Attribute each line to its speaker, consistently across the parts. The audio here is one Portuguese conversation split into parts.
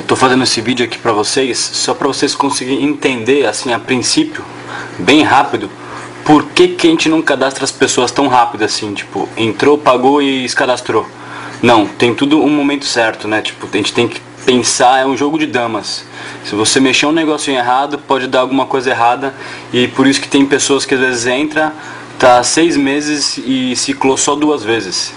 Speaker 1: Eu tô fazendo esse vídeo aqui pra vocês, só pra vocês conseguirem entender, assim, a princípio, bem rápido, por que a gente não cadastra as pessoas tão rápido assim, tipo, entrou, pagou e se cadastrou. Não, tem tudo um momento certo, né? Tipo, a gente tem que pensar, é um jogo de damas. Se você mexer um negocinho errado, pode dar alguma coisa errada, e por isso que tem pessoas que às vezes entra, tá 6 meses e ciclou só 2 vezes.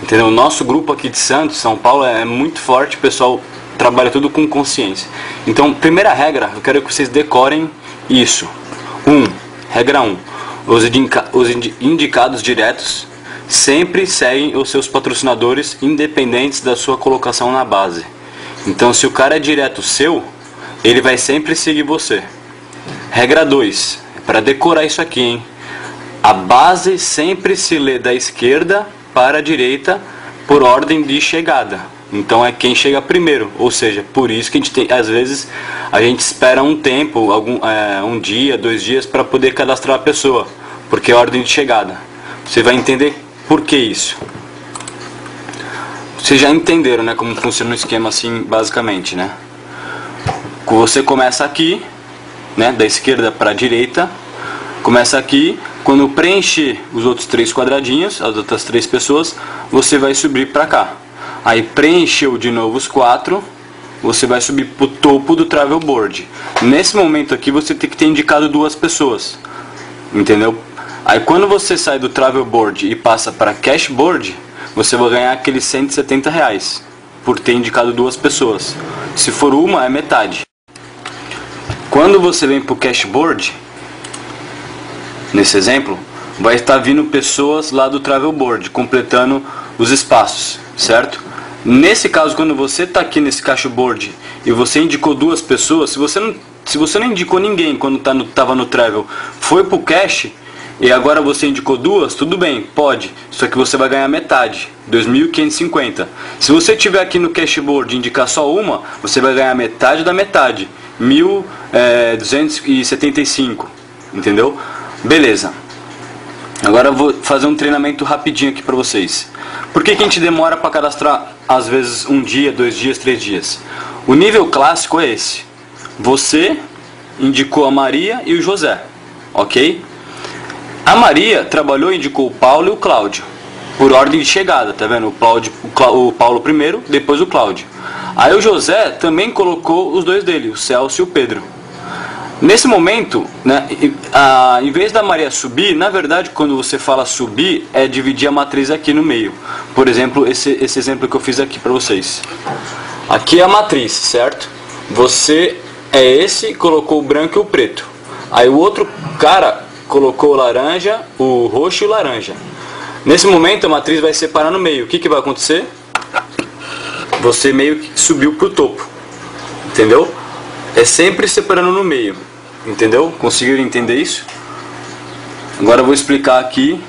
Speaker 1: Entendeu? O nosso grupo aqui de Santos, São Paulo, é muito forte, o pessoal trabalha tudo com consciência. Então, primeira regra, eu quero que vocês decorem isso. Regra 1. Os indicados diretos sempre seguem os seus patrocinadores, independentes da sua colocação na base. Então, se o cara é direto seu, ele vai sempre seguir você. Regra 2. Para decorar isso aqui, hein? A base sempre se lê da esquerda para a direita por ordem de chegada. Então é quem chega primeiro, ou seja, por isso que a gente tem, às vezes a gente espera um tempo, um dia, 2 dias para poder cadastrar a pessoa, porque é ordem de chegada. Você vai entender por que isso. Vocês já entenderam, né, como funciona o esquema assim, basicamente, né? Você começa aqui, né, da esquerda para a direita, começa aqui, quando preencher os outros 3 quadradinhos, as outras 3 pessoas, você vai subir para cá. Aí preencheu de novo os 4, você vai subir para o topo do travel board. Nesse momento aqui você tem que ter indicado 2 pessoas, entendeu? Aí quando você sai do travel board e passa para cash board, você vai ganhar aqueles R$170 por ter indicado 2 pessoas. Se for uma, é metade. Quando você vem para o cash board, nesse exemplo, vai estar vindo pessoas lá do travel board completando os espaços, certo? Nesse caso, quando você está aqui nesse cash board e você indicou 2 pessoas, se você não indicou ninguém quando estava no travel, foi pro cash e agora você indicou 2, tudo bem, pode, só que você vai ganhar metade, 2.550. Se você tiver aqui no cash board e indicar só uma, você vai ganhar metade da metade, 1.275, entendeu? Beleza. Agora eu vou fazer um treinamento rapidinho aqui para vocês. Por que a gente demora para cadastrar às vezes 1 dia, 2 dias, 3 dias? O nível clássico é esse. Você indicou a Maria e o José, ok? A Maria trabalhou e indicou o Paulo e o Cláudio, por ordem de chegada, tá vendo? O Paulo primeiro, depois o Cláudio. Aí o José também colocou os 2 dele, o Celso e o Pedro. Nesse momento, né, em vez da Maria subir, na verdade, quando você fala subir, é dividir a matriz aqui no meio. Por exemplo, esse exemplo que eu fiz aqui para vocês. Aqui é a matriz, certo? Você é esse, colocou o branco e o preto. Aí o outro cara colocou o laranja, o roxo e o laranja. Nesse momento, a matriz vai separar no meio. O que vai acontecer? Você meio que subiu para o topo. Entendeu? É sempre separando no meio, entendeu? Conseguiram entender isso? Agora eu vou explicar aqui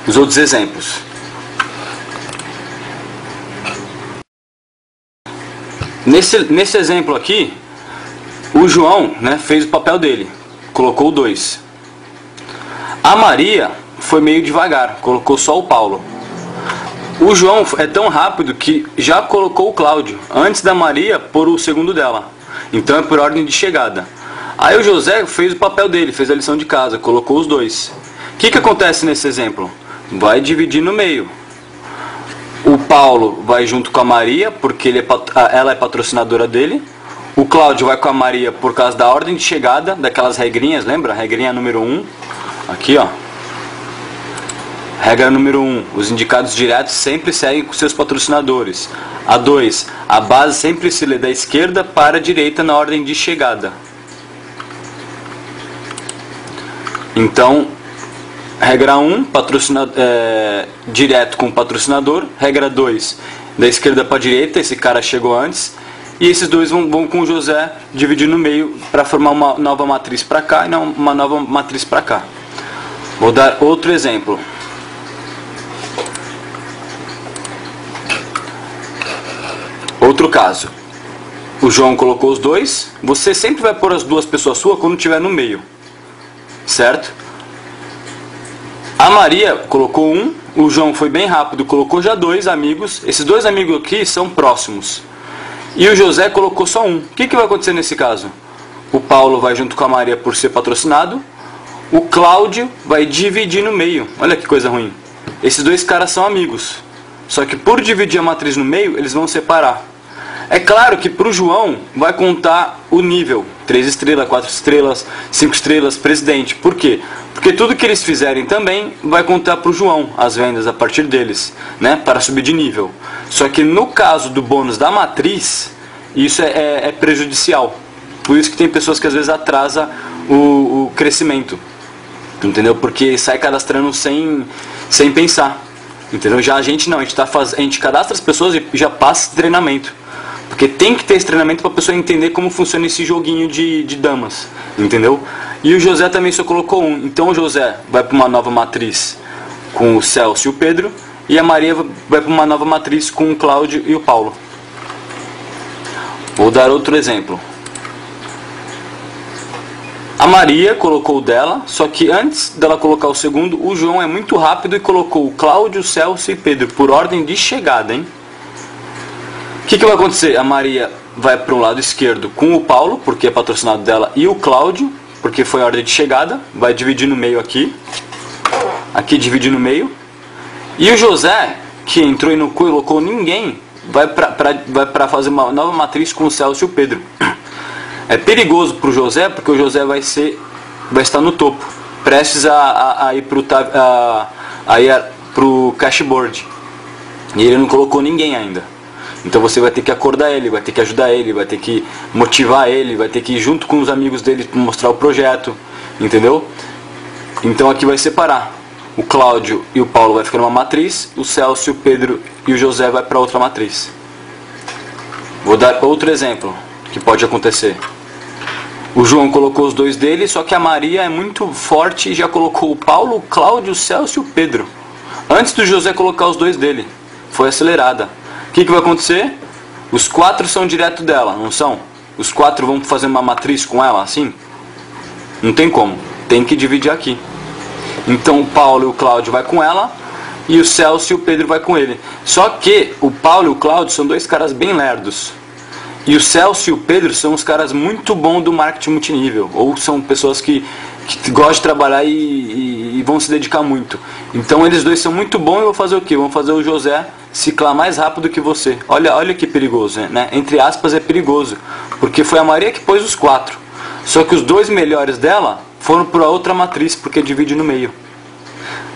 Speaker 1: os outros exemplos. Nesse exemplo aqui, o João, né, fez o papel dele, colocou 2. A Maria foi meio devagar, colocou só o Paulo. O João é tão rápido que já colocou o Cláudio, antes da Maria pôr o segundo dela. Então é por ordem de chegada. Aí o José fez o papel dele, fez a lição de casa, colocou os 2. O que acontece nesse exemplo? Vai dividir no meio. O Paulo vai junto com a Maria, porque ela é patrocinadora dele. O Cláudio vai com a Maria por causa da ordem de chegada, daquelas regrinhas, lembra? Regrinha número 1. Aqui, ó. Regra número 1, os indicados diretos sempre seguem com seus patrocinadores. A 2, a base sempre se lê da esquerda para a direita na ordem de chegada. Então, regra 1, direto com o patrocinador. Regra 2, da esquerda para a direita, esse cara chegou antes. E esses 2 vão com o José dividir no meio para formar uma nova matriz para cá e não uma nova matriz para cá. Vou dar outro exemplo. Outro caso, o João colocou os 2, você sempre vai pôr as 2 pessoas suas quando estiver no meio, certo? A Maria colocou 1, o João foi bem rápido, colocou já 2 amigos, esses 2 amigos aqui são próximos, E o José colocou só um. O que vai acontecer nesse caso? O Paulo vai junto com a Maria por ser patrocinado. O Cláudio vai dividir no meio. Olha que coisa ruim. Esses dois caras são amigos. Só que por dividir a matriz no meio, eles vão separar. É claro que para o João vai contar o nível. 3 estrelas, 4 estrelas, 5 estrelas, presidente. Por quê? Porque tudo que eles fizerem também vai contar para o João, as vendas a partir deles, né? Para subir de nível. Só que no caso do bônus da matriz, isso é prejudicial. Por isso que tem pessoas que às vezes atrasam o crescimento. Entendeu? Porque sai cadastrando sem pensar. Entendeu? Já a gente não, a gente cadastra as pessoas e já passa esse treinamento. Porque tem que ter esse treinamento para a pessoa entender como funciona esse joguinho de damas. Entendeu? E o José também só colocou um. Então o José vai para uma nova matriz com o Celso e o Pedro. E a Maria vai para uma nova matriz com o Cláudio e o Paulo. Vou dar outro exemplo. A Maria colocou o dela, só que antes dela colocar o segundo, o João é muito rápido e colocou o Cláudio, o Celso e Pedro, por ordem de chegada, hein? O que vai acontecer? A Maria vai para o lado esquerdo com o Paulo, porque é patrocinado dela, e o Cláudio, porque foi a ordem de chegada, vai dividir no meio aqui. Aqui dividir no meio. E o José, que entrou e não colocou ninguém, vai para fazer uma nova matriz com o Celso e o Pedro. É perigoso para o José, porque o José vai estar no topo, prestes a ir para o cashboard. E ele não colocou ninguém ainda. Então você vai ter que acordar ele, vai ter que ajudar ele, vai ter que motivar ele, vai ter que ir junto com os amigos dele para mostrar o projeto. Entendeu? Então aqui vai separar. O Cláudio e o Paulo vai ficar numa matriz, o Celso, o Pedro e o José vai para outra matriz. Vou dar outro exemplo que pode acontecer. O João colocou os dois dele, só que a Maria é muito forte e já colocou o Paulo, o Cláudio, o Celso e o Pedro. Antes do José colocar os dois dele. Foi acelerada. O que vai acontecer? Os 4 são direto dela, não são? Os 4 vão fazer uma matriz com ela, assim? Não tem como. Tem que dividir aqui. Então o Paulo e o Cláudio vai com ela e o Celso e o Pedro vai com ele. Só que o Paulo e o Cláudio são dois caras bem lerdos. E o Celso e o Pedro são os caras muito bons do marketing multinível. Ou são pessoas que gostam de trabalhar e vão se dedicar muito. Então eles dois são muito bons e vão fazer o quê? Vão fazer o José ciclar mais rápido que você. Olha que perigoso, né? Entre aspas é perigoso. Porque foi a Maria que pôs os 4. Só que os 2 melhores dela foram para outra matriz, porque divide no meio.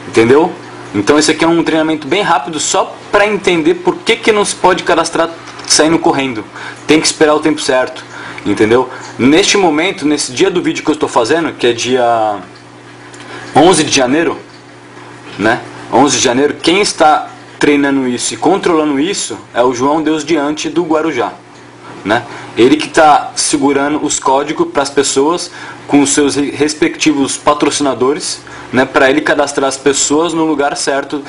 Speaker 1: Entendeu? Então esse aqui é um treinamento bem rápido só para entender por que não se pode cadastrar saindo correndo. Tem que esperar o tempo certo. Entendeu? Neste momento, nesse dia do vídeo que eu estou fazendo, que é dia 11 de janeiro, né? 11 de janeiro, quem está treinando isso e controlando isso é o João Deus Diante do Guarujá, né? Ele que está segurando os códigos para as pessoas com os seus respectivos patrocinadores, né? Para ele cadastrar as pessoas no lugar certo,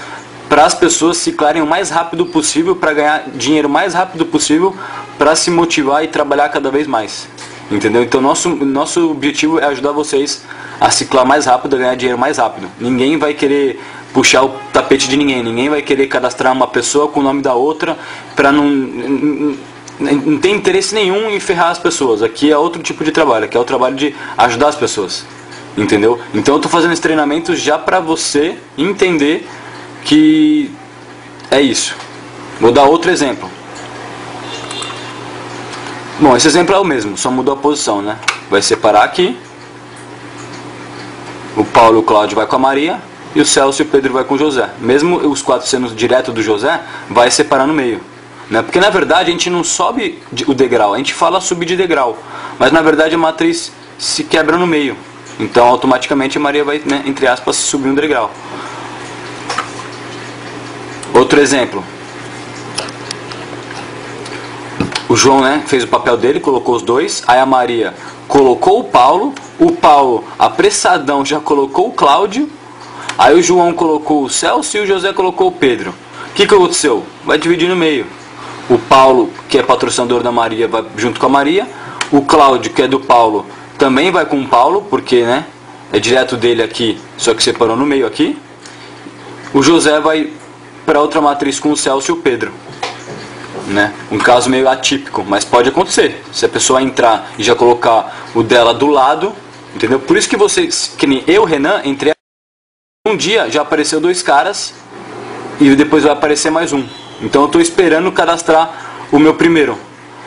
Speaker 1: para as pessoas ciclarem o mais rápido possível, para ganhar dinheiro o mais rápido possível, para se motivar e trabalhar cada vez mais. Entendeu? Então nosso objetivo é ajudar vocês a ciclar mais rápido, a ganhar dinheiro mais rápido. Ninguém vai querer puxar o tapete de ninguém. Ninguém vai querer cadastrar uma pessoa com o nome da outra para não tem interesse nenhum em ferrar as pessoas. Aqui é outro tipo de trabalho, aqui é o trabalho de ajudar as pessoas. Entendeu? Então eu estou fazendo esse treinamento já para você entender que é isso. Vou dar outro exemplo. Bom, esse exemplo é o mesmo, só mudou a posição, né? Vai separar aqui. O Paulo e o Cláudio vai com a Maria. E o Celso e o Pedro vai com o José. Mesmo os 4 sendo direto do José, vai separar no meio. Né? Porque na verdade a gente não sobe o degrau, a gente fala subir de degrau. Mas na verdade a matriz se quebra no meio. Então automaticamente a Maria vai, né, entre aspas, subir um degrau. Outro exemplo. O João, né, fez o papel dele, colocou os 2. Aí a Maria colocou o Paulo. O Paulo, apressadão, já colocou o Cláudio. Aí o João colocou o Celso e o José colocou o Pedro. O que aconteceu? Vai dividir no meio. O Paulo, que é patrocinador da Maria, vai junto com a Maria. O Cláudio, que é do Paulo, também vai com o Paulo, porque, né, é direto dele aqui, só que separou no meio aqui. O José vai para outra matriz com o Celso e o Pedro. né? Um caso meio atípico, mas pode acontecer. Se a pessoa entrar e já colocar o dela do lado, entendeu? Por isso que vocês, que nem eu, Renan, entrei um dia, já apareceu 2 caras e depois vai aparecer mais um. Então eu estou esperando cadastrar o meu primeiro.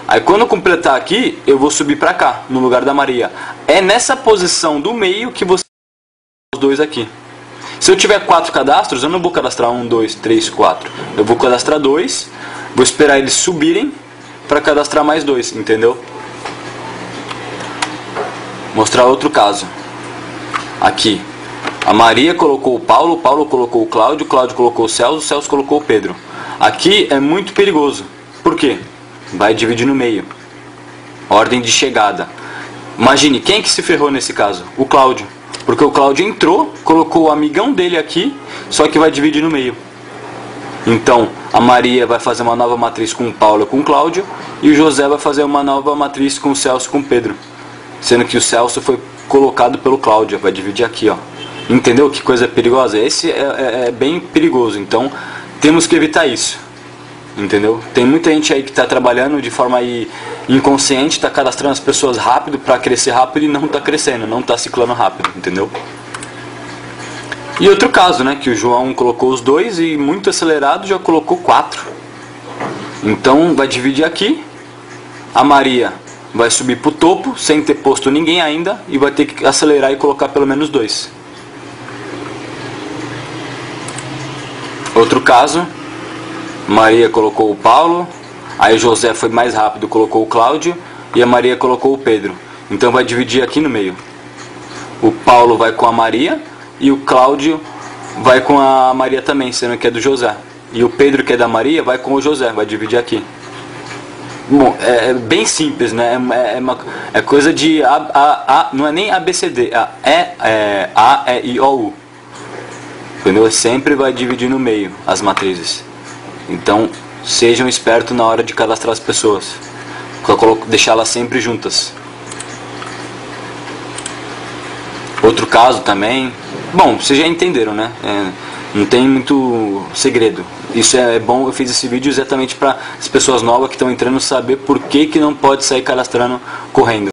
Speaker 1: Aí quando eu completar aqui, eu vou subir para cá, no lugar da Maria. É nessa posição do meio que você os 2 aqui. Se eu tiver 4 cadastros, eu não vou cadastrar 1, 2, 3, 4. Eu vou cadastrar 2, vou esperar eles subirem para cadastrar mais 2, entendeu? Mostrar outro caso. Aqui. A Maria colocou o Paulo colocou o Cláudio colocou o Celso colocou o Pedro. Aqui é muito perigoso. Por quê? Vai dividir no meio. Ordem de chegada. Imagine, quem que se ferrou nesse caso? O Cláudio. Porque o Cláudio entrou, colocou o amigão dele aqui, só que vai dividir no meio. Então, a Maria vai fazer uma nova matriz com o Paulo e com o Cláudio, e o José vai fazer uma nova matriz com o Celso e com o Pedro. Sendo que o Celso foi colocado pelo Cláudio, vai dividir aqui, ó. Entendeu que coisa perigosa? Esse é bem perigoso, então temos que evitar isso. Entendeu? Tem muita gente aí que está trabalhando de forma aí inconsciente, está cadastrando as pessoas rápido para crescer rápido e não está crescendo, não está ciclando rápido, entendeu? E outro caso, né, que o João colocou os 2 e muito acelerado já colocou 4. Então vai dividir aqui, a Maria vai subir para o topo sem ter posto ninguém ainda e vai ter que acelerar e colocar pelo menos 2. Outro caso, Maria colocou o Paulo, aí José foi mais rápido, colocou o Cláudio e a Maria colocou o Pedro. Então vai dividir aqui no meio. O Paulo vai com a Maria e o Cláudio vai com a Maria também, sendo que é do José. E o Pedro, que é da Maria, vai com o José, vai dividir aqui. Bom, é bem simples, né? É coisa de não é nem ABCD, A, E, I, O, U. Entendeu? Sempre vai dividir no meio as matrizes. Então, sejam espertos na hora de cadastrar as pessoas. Deixá-las sempre juntas. Outro caso também. Bom, vocês já entenderam, né? Não tem muito segredo. Isso é bom, eu fiz esse vídeo exatamente para as pessoas novas que estão entrando saber por que não pode sair cadastrando correndo.